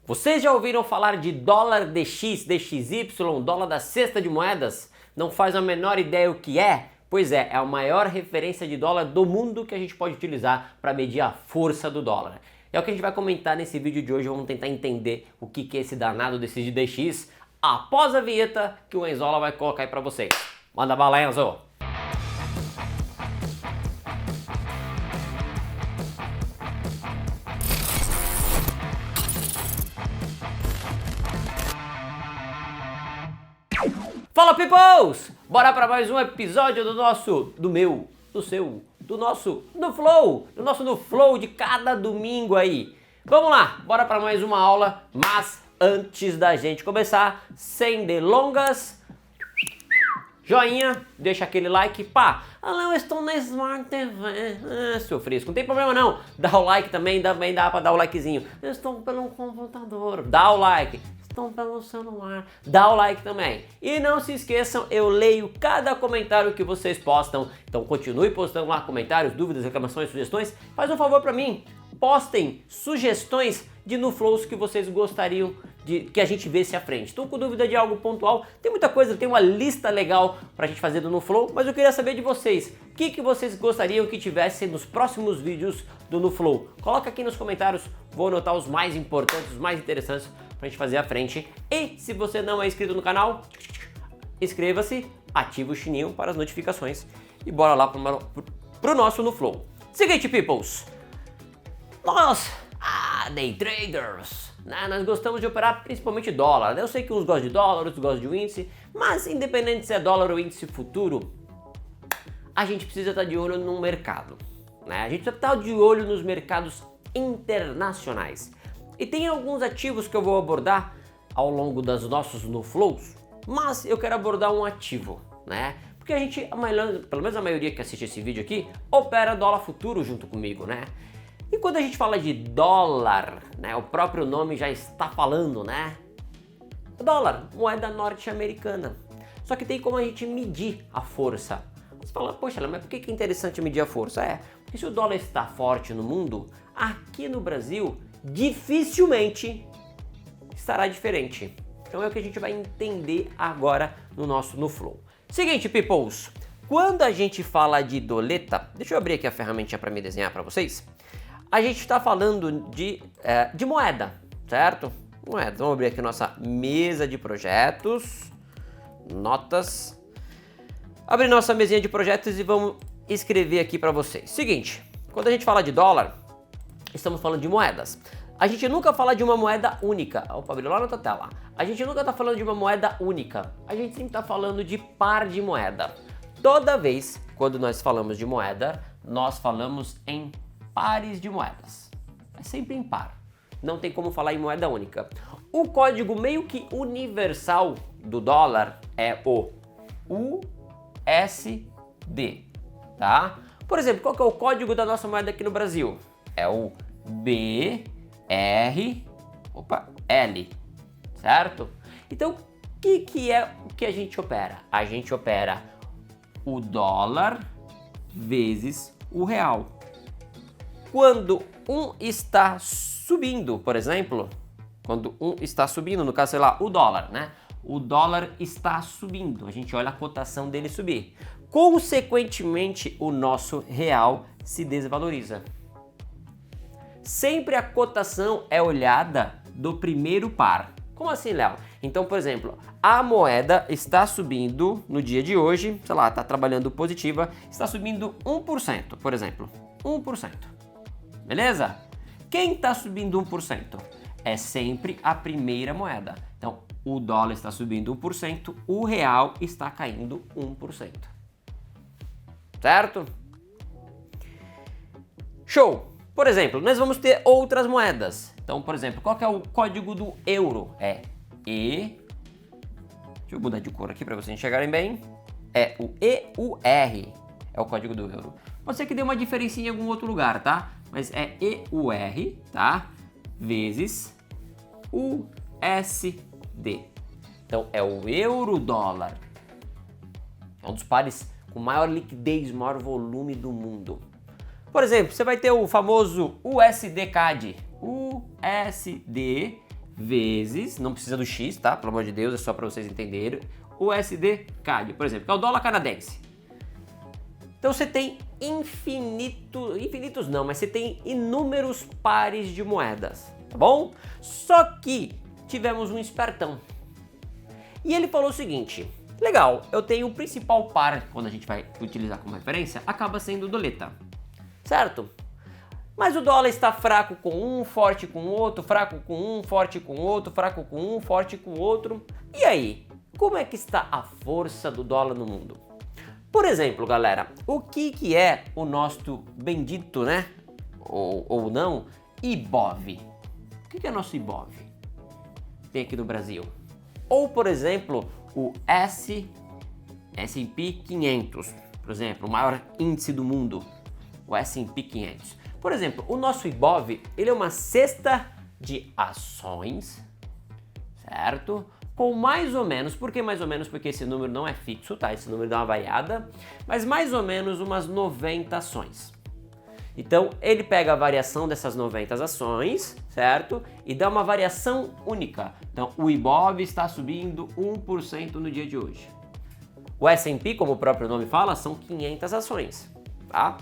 Vocês já ouviram falar de dólar DX, DXY, dólar da cesta de moedas? Não faz a menor ideia o que é? Pois é a maior referência de dólar do mundo que a gente pode utilizar para medir a força do dólar. É o que a gente vai comentar nesse vídeo de hoje, vamos tentar entender o que é esse danado desse de DX após a vinheta que o Enzola vai colocar aí para vocês. Manda bala, Enzo! Fala, peoples! Bora para mais um episódio do nosso, do meu, do seu, do nosso, do nosso No Flow de cada domingo aí. Vamos lá, bora para mais uma aula, mas antes da gente começar, sem delongas, joinha, deixa aquele like, pá. Eu estou na Smart TV, seu fresco, não tem problema não, dá o like também dá para dar o likezinho. Eu estou pelo computador, dá o like. Estão pelo celular, dá o like também. E não se esqueçam, eu leio cada comentário que vocês postam, então continue postando lá comentários, dúvidas, reclamações, sugestões. Faz um favor pra mim, postem sugestões de No Flows que vocês gostariam de que a gente visse à frente. Estou com dúvida de algo pontual, tem muita coisa, tem uma lista legal pra gente fazer do No Flow, mas eu queria saber de vocês, o que vocês gostariam que tivesse nos próximos vídeos do No Flow? Coloca aqui nos comentários, vou anotar os mais importantes, os mais interessantes pra gente fazer à frente. E se você não é inscrito no canal, inscreva-se, ativa o sininho para as notificações e bora lá pro nosso No Flow. Seguinte, peoples, nós, day traders, né, nós gostamos de operar principalmente dólar. Eu sei que uns gostam de dólar, outros gostam de um índice, mas independente se é dólar ou índice futuro, a gente precisa estar de olho no mercado, né? A gente precisa estar de olho nos mercados internacionais. E tem alguns ativos que eu vou abordar ao longo dos nossos No Flows, mas eu quero abordar um ativo, né? Porque a gente, pelo menos a maioria que assiste esse vídeo aqui, opera dólar futuro junto comigo, né? E quando a gente fala de dólar, né, o próprio nome já está falando, né? Dólar, moeda norte-americana. Só que tem como a gente medir a força. Você fala, poxa, mas por que é interessante medir a força? Porque se o dólar está forte no mundo, aqui no Brasil, dificilmente estará diferente. Então é o que a gente vai entender agora no nosso No Flow. Seguinte, peoples, quando a gente fala de doleta, deixa eu abrir aqui a ferramentinha para me desenhar para vocês. A gente está falando de moeda, certo? Moeda. Vamos abrir aqui nossa mesa de projetos, notas. Abrir nossa mesinha de projetos e vamos escrever aqui para vocês. Seguinte, quando a gente fala de dólar, estamos falando de moedas. A gente nunca fala de uma moeda única. Opa, abriu lá na tua tela. A gente nunca está falando de uma moeda única. A gente sempre está falando de par de moeda. Toda vez, quando nós falamos de moeda, nós falamos em pares de moedas. É sempre em par. Não tem como falar em moeda única. O código meio que universal do dólar é o USD, tá? Por exemplo, qual que é o código da nossa moeda aqui no Brasil? É o BRL, certo? Então, o que é o que a gente opera? A gente opera o dólar vezes o real. Quando um está subindo, por exemplo, quando um está subindo, no caso, sei lá, o dólar, né? O dólar está subindo, a gente olha a cotação dele subir. Consequentemente, o nosso real se desvaloriza. Sempre a cotação é olhada do primeiro par. Como assim, Léo? Então, por exemplo, a moeda está subindo no dia de hoje, sei lá, está trabalhando positiva, está subindo 1%, por exemplo. 1%. Beleza? Quem está subindo 1%? É sempre a primeira moeda. Então, o dólar está subindo 1%, o real está caindo 1%. Certo? Show! Por exemplo, nós vamos ter outras moedas. Então, por exemplo, qual que é o código do euro? É E... Deixa eu mudar de cor aqui para vocês enxergarem bem. É o EUR. É o código do euro. Pode ser que dê uma diferença em algum outro lugar, tá? Mas é EUR, tá? Vezes USD. Então, é o euro-dólar. É um dos pares com maior liquidez, maior volume do mundo. Por exemplo, você vai ter o famoso USD CAD. USD vezes, não precisa do X, tá? Pelo amor de Deus, é só para vocês entenderem. O USD CAD, por exemplo, que é o dólar canadense. Então você tem infinitos não, mas você tem inúmeros pares de moedas, tá bom? Só que tivemos um espertão. E ele falou o seguinte: legal, eu tenho o principal par, quando a gente vai utilizar como referência, acaba sendo o doleta, certo? Mas o dólar está fraco com um, forte com outro, fraco com um, forte com outro, fraco com um, forte com outro. E aí, como é que está a força do dólar no mundo? Por exemplo, galera, o que é o nosso bendito, né? Ou não, IBOV. O que é nosso IBOV? Tem aqui no Brasil. Ou, por exemplo, o S&P 500, por exemplo, o maior índice do mundo, o S&P 500. Por exemplo, o nosso IBOV, ele é uma cesta de ações, certo? Com mais ou menos, por que mais ou menos? Porque esse número não é fixo, tá? Esse número dá uma variada, mas mais ou menos umas 90 ações. Então, ele pega a variação dessas 90 ações, certo? E dá uma variação única. Então, o IBOV está subindo 1% no dia de hoje. O S&P, como o próprio nome fala, são 500 ações, tá?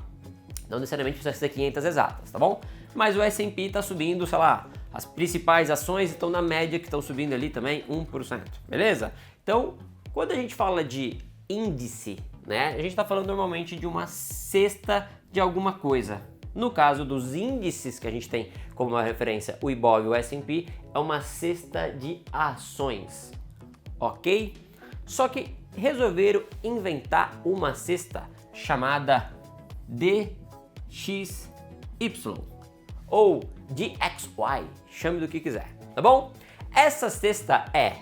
Não necessariamente precisa ser 500 exatas, tá bom? Mas o S&P está subindo, sei lá, as principais ações estão na média que estão subindo ali também 1%, beleza? Então, quando a gente fala de índice, né, a gente está falando normalmente de uma cesta de alguma coisa. No caso dos índices que a gente tem como uma referência, o IBOV e o S&P, é uma cesta de ações, ok? Só que resolveram inventar uma cesta chamada DXY ou DXY, chame do que quiser, tá bom? Essa cesta é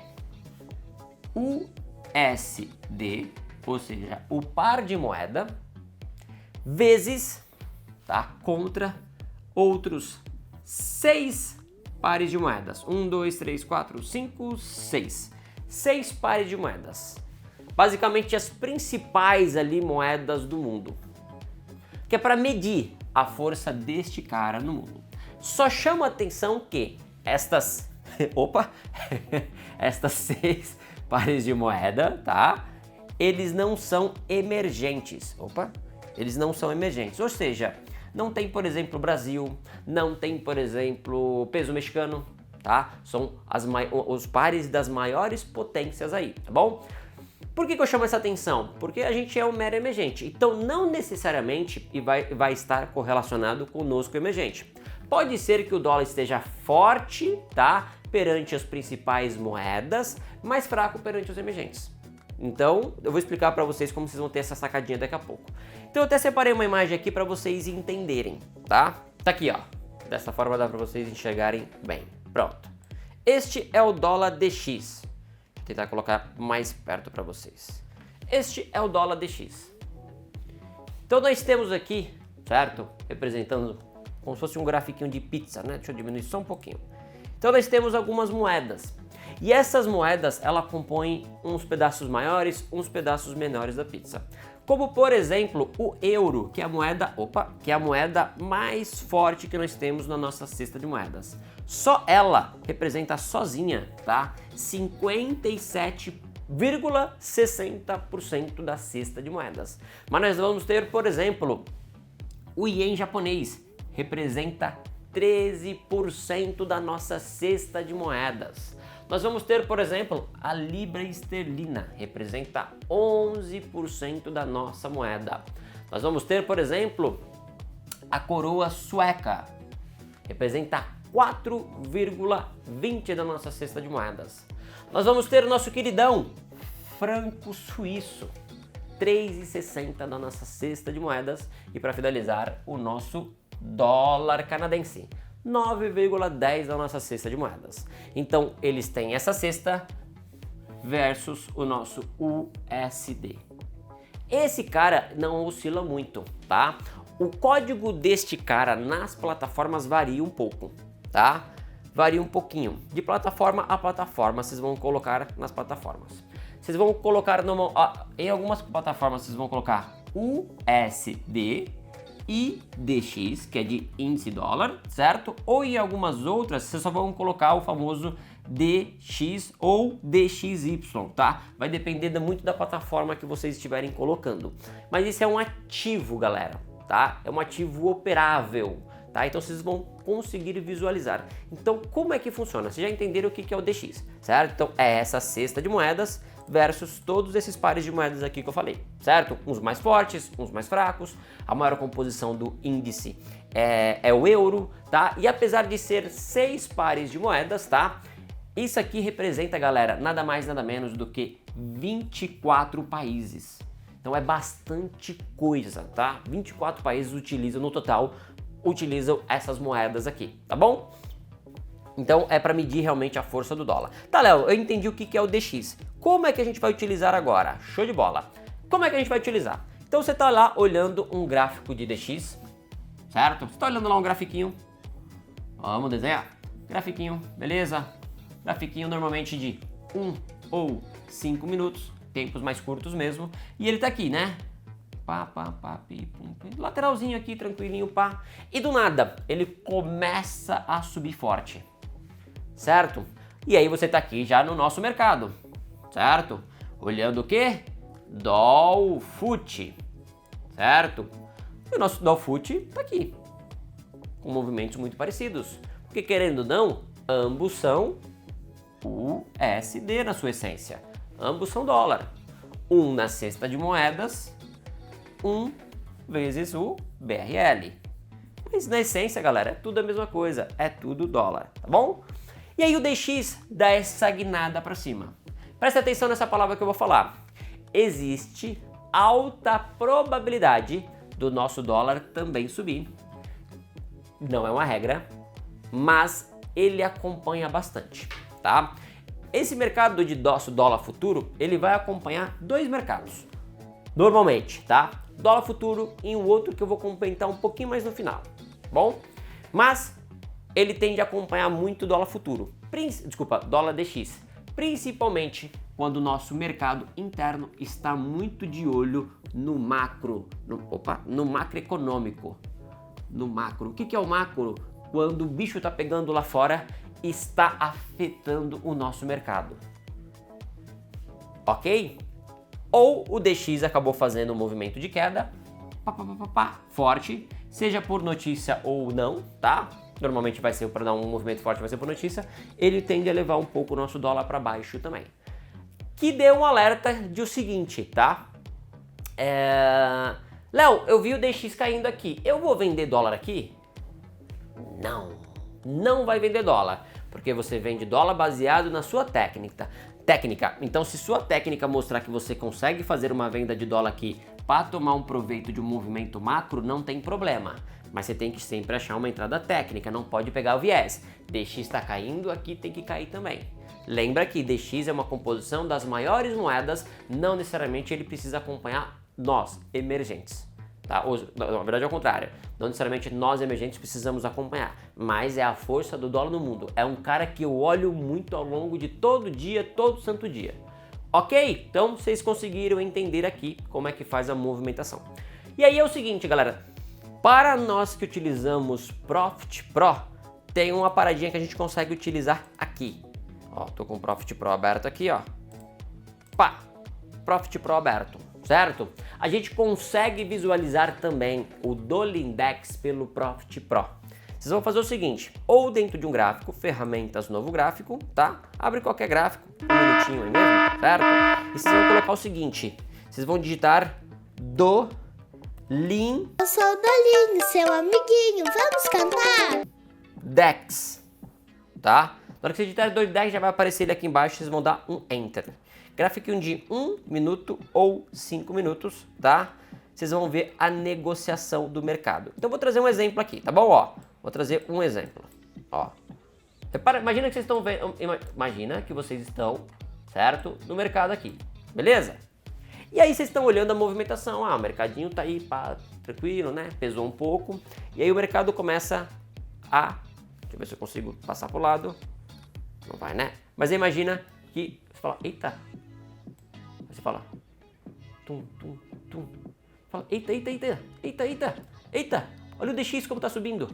USD, ou seja, o par de moeda, vezes, tá, contra outros 6 pares de moedas. 1, 2, 3, 4, 5, 6. 6 pares de moedas. Basicamente as principais ali moedas do mundo. Que é para medir a força deste cara no mundo. Só chama a atenção que estas estas 6 pares de moeda, tá? Eles não são emergentes. Eles não são emergentes. Ou seja, não tem, por exemplo, Brasil, não tem, por exemplo, peso mexicano, tá? São os pares das maiores potências aí, tá bom? Por que eu chamo essa atenção? Porque a gente é um mero emergente, então não necessariamente vai estar correlacionado conosco emergente. Pode ser que o dólar esteja forte, tá? Perante as principais moedas, mas fraco perante os emergentes. Então, eu vou explicar para vocês como vocês vão ter essa sacadinha daqui a pouco. Então, eu até separei uma imagem aqui para vocês entenderem, tá? Tá aqui, ó. Dessa forma dá para vocês enxergarem bem. Pronto. Este é o dólar DX. Vou tentar colocar mais perto para vocês. Este é o dólar DX. Então, nós temos aqui, certo? Representando como se fosse um grafiquinho de pizza, né? Deixa eu diminuir só um pouquinho. Então, nós temos algumas moedas. E essas moedas, ela compõem uns pedaços maiores, uns pedaços menores da pizza. Como, por exemplo, o euro, que é a moeda mais forte que nós temos na nossa cesta de moedas. Só ela representa sozinha, tá? 57,60% da cesta de moedas. Mas nós vamos ter, por exemplo, o ien japonês, representa 13% da nossa cesta de moedas. Nós vamos ter, por exemplo, a libra esterlina, representa 11% da nossa moeda. Nós vamos ter, por exemplo, a coroa sueca, representa 4,20% da nossa cesta de moedas. Nós vamos ter o nosso queridão franco suíço, 3,60% da nossa cesta de moedas. E para finalizar, o nosso dólar canadense, 9,10% da nossa cesta de moedas. Então, eles têm essa cesta versus o nosso USD. Esse cara não oscila muito, tá? O código deste cara nas plataformas varia um pouco, tá? Varia um pouquinho. De plataforma a plataforma, vocês vão colocar nas plataformas. Vocês vão colocar em algumas plataformas, vocês vão colocar USD IDX, que é de índice dólar, certo? Ou em algumas outras, vocês só vão colocar o famoso DX ou DXY, tá? Vai depender muito da plataforma que vocês estiverem colocando. Mas isso é um ativo, galera, tá? É um ativo operável, tá? Então vocês vão conseguir visualizar. Então, como é que funciona? Vocês já entenderam o que é o DX, certo? Então, é essa cesta de moedas versus todos esses pares de moedas aqui que eu falei, certo? Uns mais fortes, uns mais fracos. A maior composição do índice é o euro, tá? E apesar de ser 6 pares de moedas, tá? Isso aqui representa, galera, nada mais nada menos do que 24 países. Então é bastante coisa, tá? 24 países utilizam no total, utilizam essas moedas aqui, tá bom? Então é para medir realmente a força do dólar. Tá, Léo, eu entendi o que é o DX. Como é que a gente vai utilizar agora? Show de bola. Como é que a gente vai utilizar? Então você tá lá olhando um gráfico de DX, certo? Você tá olhando lá um grafiquinho. Vamos desenhar. Grafiquinho, beleza? Grafiquinho normalmente de 1 ou 5 minutos, tempos mais curtos mesmo. E ele tá aqui, né? Lateralzinho aqui, tranquilinho, pá. E do nada, ele começa a subir forte, certo? E aí você tá aqui já no nosso mercado, certo? Olhando o quê? Dolfut, certo? E o nosso Dolfut tá aqui, com movimentos muito parecidos. Porque querendo ou não, ambos são USD na sua essência. Ambos são dólar. Um na cesta de moedas, um vezes o BRL. Mas na essência, galera, é tudo a mesma coisa. É tudo dólar, tá bom? E aí o DX dá essa guinada para cima. Presta atenção nessa palavra que eu vou falar. Existe alta probabilidade do nosso dólar também subir. Não é uma regra, mas ele acompanha bastante, tá? Esse mercado de nosso dólar futuro, ele vai acompanhar dois mercados, normalmente, tá? Dólar futuro e um outro que eu vou comentar um pouquinho mais no final, bom? Mas ele tende a acompanhar muito o dólar futuro, dólar DX, principalmente quando o nosso mercado interno está muito de olho no macro, no macroeconômico, no macro. O que é o macro? Quando o bicho tá pegando lá fora, está afetando o nosso mercado, ok? Ou o DX acabou fazendo um movimento de queda, forte, seja por notícia ou não, tá? Normalmente vai ser para dar um movimento forte, vai ser por notícia. Ele tende a levar um pouco o nosso dólar para baixo também. Que deu um alerta de o seguinte, tá? Léo, eu vi o DX caindo aqui. Eu vou vender dólar aqui? Não vai vender dólar, porque você vende dólar baseado na sua técnica. Então, se sua técnica mostrar que você consegue fazer uma venda de dólar aqui para tomar um proveito de um movimento macro, não tem problema. Mas você tem que sempre achar uma entrada técnica, não pode pegar o viés. DX está caindo, aqui tem que cair também. Lembra que DX é uma composição das maiores moedas, não necessariamente ele precisa acompanhar nós, emergentes. Tá? Na verdade é o contrário, não necessariamente nós emergentes precisamos acompanhar, mas é a força do dólar no mundo. É um cara que eu olho muito ao longo de todo dia, todo santo dia. Ok? Então vocês conseguiram entender aqui como é que faz a movimentação. E aí é o seguinte, galera, para nós que utilizamos Profit Pro, tem uma paradinha que a gente consegue utilizar aqui. Ó, tô com o Profit Pro aberto aqui, ó. Pá! Profit Pro aberto, certo? A gente consegue visualizar também o Dollar Index pelo Profit Pro. Vocês vão fazer o seguinte, ou dentro de um gráfico, ferramentas, novo gráfico, tá? Abre qualquer gráfico, um minutinho aí mesmo, certo? E vocês vão colocar o seguinte, vocês vão digitar Dolin. Eu sou o Dolinho, seu amiguinho, vamos cantar? Dex, tá? Na hora que você digitar Dolin Dex, já vai aparecer ele aqui embaixo, vocês vão dar um Enter. Gráfico de 1 minuto ou 5 minutos, tá? Vocês vão ver a negociação do mercado. Então vou trazer um exemplo aqui, tá bom? Ó, vou trazer um exemplo. Ó, imagina que vocês estão vendo, imagina que vocês estão, certo? No mercado aqui, beleza? E aí vocês estão olhando a movimentação, o mercadinho tá aí, pá, tranquilo, né? Pesou um pouco. E aí o mercado começa a, deixa eu ver se eu consigo passar pro lado. Não vai, né? Mas imagina que você fala, eita. Você fala, tum, tum, tum. Fala, eita. Eita, olha o DX como tá subindo.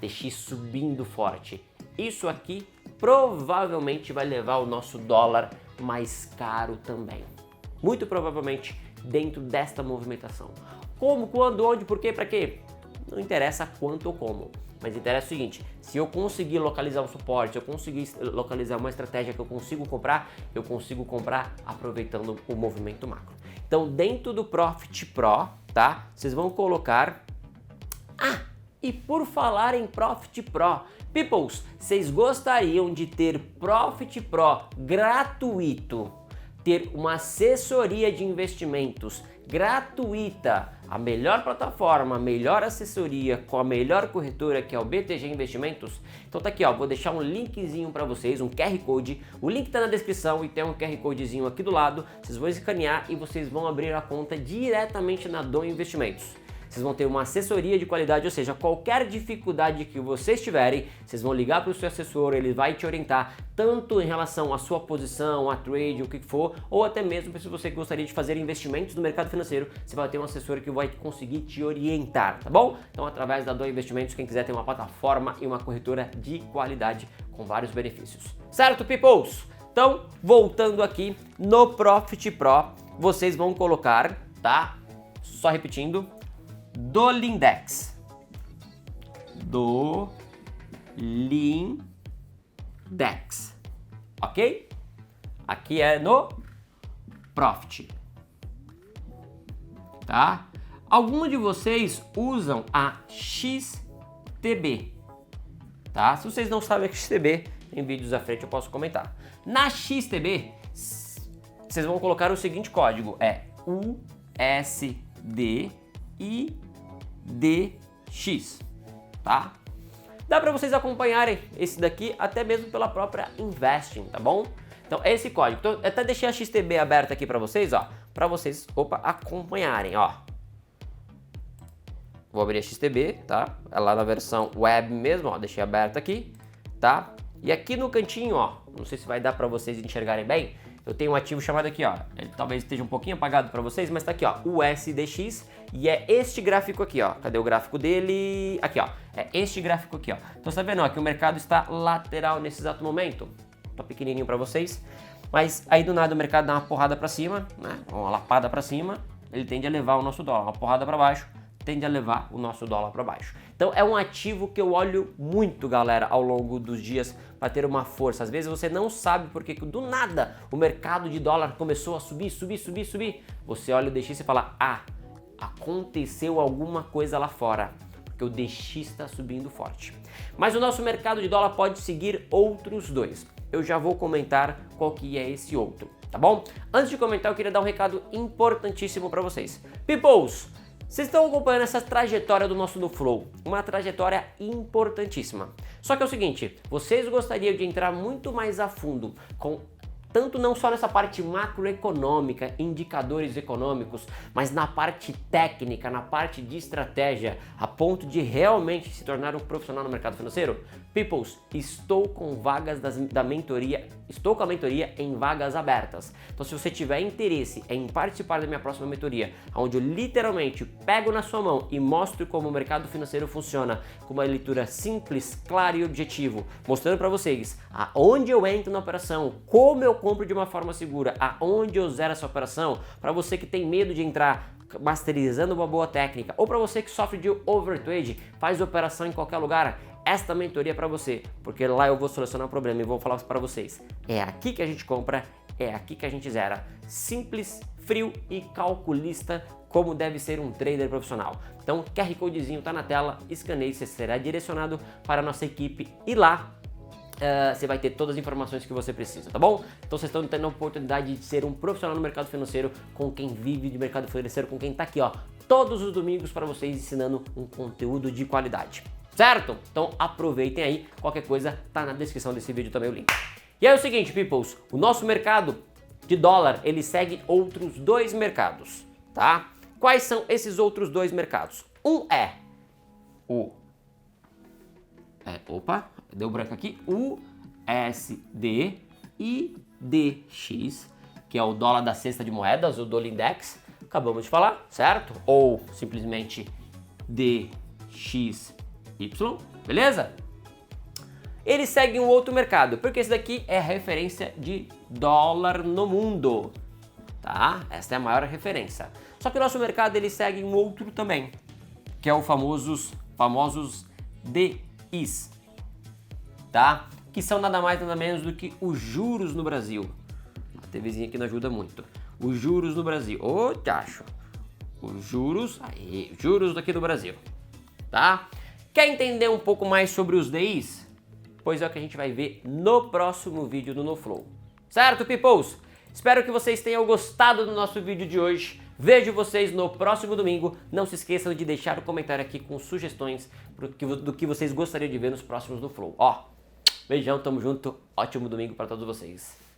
DX subindo forte. Isso aqui provavelmente vai levar o nosso dólar mais caro também. Muito provavelmente dentro desta movimentação. Como, quando, onde, por quê, para quê? Não interessa quanto ou como. Mas interessa o seguinte, se eu conseguir localizar um suporte, se eu conseguir localizar uma estratégia que eu consigo comprar aproveitando o movimento macro. Então, dentro do Profit Pro, tá? Vocês vão colocar... Ah, e por falar em Profit Pro, peoples, vocês gostariam de ter Profit Pro gratuito? Ter uma assessoria de investimentos gratuita, a melhor plataforma, a melhor assessoria com a melhor corretora que é o BTG Investimentos? Então tá aqui, ó, vou deixar um linkzinho para vocês, um QR Code, o link tá na descrição e tem um QR Codezinho aqui do lado, vocês vão escanear e vocês vão abrir a conta diretamente na Dom Investimentos. Vocês vão ter uma assessoria de qualidade, ou seja, qualquer dificuldade que vocês tiverem, vocês vão ligar para o seu assessor, ele vai te orientar tanto em relação à sua posição, a trade, o que for, ou até mesmo se você gostaria de fazer investimentos no mercado financeiro, você vai ter um assessor que vai conseguir te orientar, tá bom? Então, através da Dom Investimentos, quem quiser ter uma plataforma e uma corretora de qualidade com vários benefícios. Certo, peoples? Então, voltando aqui no Profit Pro, vocês vão colocar, tá? Só repetindo, Dolindex. Dolindex. Ok? Aqui é no Profit. Tá? Alguns de vocês usam a XTB. Tá? Se vocês não sabem a XTB, em vídeos à frente eu posso comentar. Na XTB, vocês vão colocar o seguinte código, é USDIDX, tá? Dá para vocês acompanharem esse daqui até mesmo pela própria Investing, tá bom? Então esse código, então, eu até deixei a XTB aberta aqui para vocês, ó, para vocês, acompanharem, ó. Vou abrir a XTB, tá? É lá na versão web mesmo, ó, deixei aberta aqui, tá? E aqui no cantinho, ó, não sei se vai dar para vocês enxergarem bem, eu tenho um ativo chamado aqui, ó, ele talvez esteja um pouquinho apagado para vocês, mas tá aqui, ó, USDX, e é este gráfico aqui, ó, cadê o gráfico dele? Aqui, ó, é este gráfico aqui, ó. Então, você tá vendo, ó, que o mercado está lateral nesse exato momento, tá pequenininho para vocês, mas aí do nada o mercado dá uma porrada para cima, né, uma lapada para cima, ele tende a levar o nosso dólar, uma porrada para baixo, tende a levar o nosso dólar para baixo. Então é um ativo que eu olho muito, galera, ao longo dos dias para ter uma força. Às vezes você não sabe porque do nada o mercado de dólar começou a subir. Você olha o DX e fala, ah, aconteceu alguma coisa lá fora, porque o DX está subindo forte. Mas o nosso mercado de dólar pode seguir outros dois. Eu já vou comentar qual que é esse outro, tá bom? Antes de comentar, eu queria dar um recado importantíssimo para vocês. Peoples! Vocês estão acompanhando essa trajetória do nosso NoFlow, uma trajetória importantíssima. Só que é o seguinte, vocês gostariam de entrar muito mais a fundo com tanto não só nessa parte macroeconômica, indicadores econômicos, mas na parte técnica, na parte de estratégia, a ponto de realmente se tornar um profissional no mercado financeiro? Peoples, estou com a mentoria em vagas abertas. Então, se você tiver interesse em participar da minha próxima mentoria, onde eu literalmente pego na sua mão e mostro como o mercado financeiro funciona, com uma leitura simples, clara e objetivo, mostrando para vocês aonde eu entro na operação, como eu compro de uma forma segura, aonde eu zero essa operação, para você que tem medo de entrar masterizando uma boa técnica, ou para você que sofre de overtrade, faz operação em qualquer lugar, esta mentoria é para você, porque lá eu vou solucionar o problema e vou falar para vocês, é aqui que a gente compra, é aqui que a gente zera, simples, frio e calculista, como deve ser um trader profissional. Então, QR Codezinho tá na tela, escaneie, você será direcionado para a nossa equipe e lá você vai ter todas as informações que você precisa, tá bom? Então vocês estão tendo a oportunidade de ser um profissional no mercado financeiro, com quem vive de mercado financeiro, com quem tá aqui, ó, todos os domingos para vocês ensinando um conteúdo de qualidade, certo? Então aproveitem aí, qualquer coisa tá na descrição desse vídeo também o link. E aí é o seguinte, peoples, o nosso mercado de dólar, ele segue outros dois mercados, tá? Quais são esses outros dois mercados? Um é o... deu branco aqui, USDIDX, que é o dólar da cesta de moedas, o Dolindex, acabamos de falar, certo? Ou simplesmente DXY, beleza? Eles seguem um outro mercado, porque esse daqui é a referência de dólar no mundo, tá? Essa é a maior referência. Só que o nosso mercado ele segue um outro também, que é o famosos DIs, tá? Que são nada mais nada menos do que os juros no Brasil. A TVzinha aqui não ajuda muito. Os juros no Brasil. Ô, tacho. Os juros aqui do Brasil, tá? Quer entender um pouco mais sobre os DIs? Pois é o que a gente vai ver no próximo vídeo do NoFlow. Certo, peoples? Espero que vocês tenham gostado do nosso vídeo de hoje. Vejo vocês no próximo domingo. Não se esqueçam de deixar um comentário aqui com sugestões do que vocês gostariam de ver nos próximos do Flow. Ó, beijão, tamo junto. Ótimo domingo para todos vocês.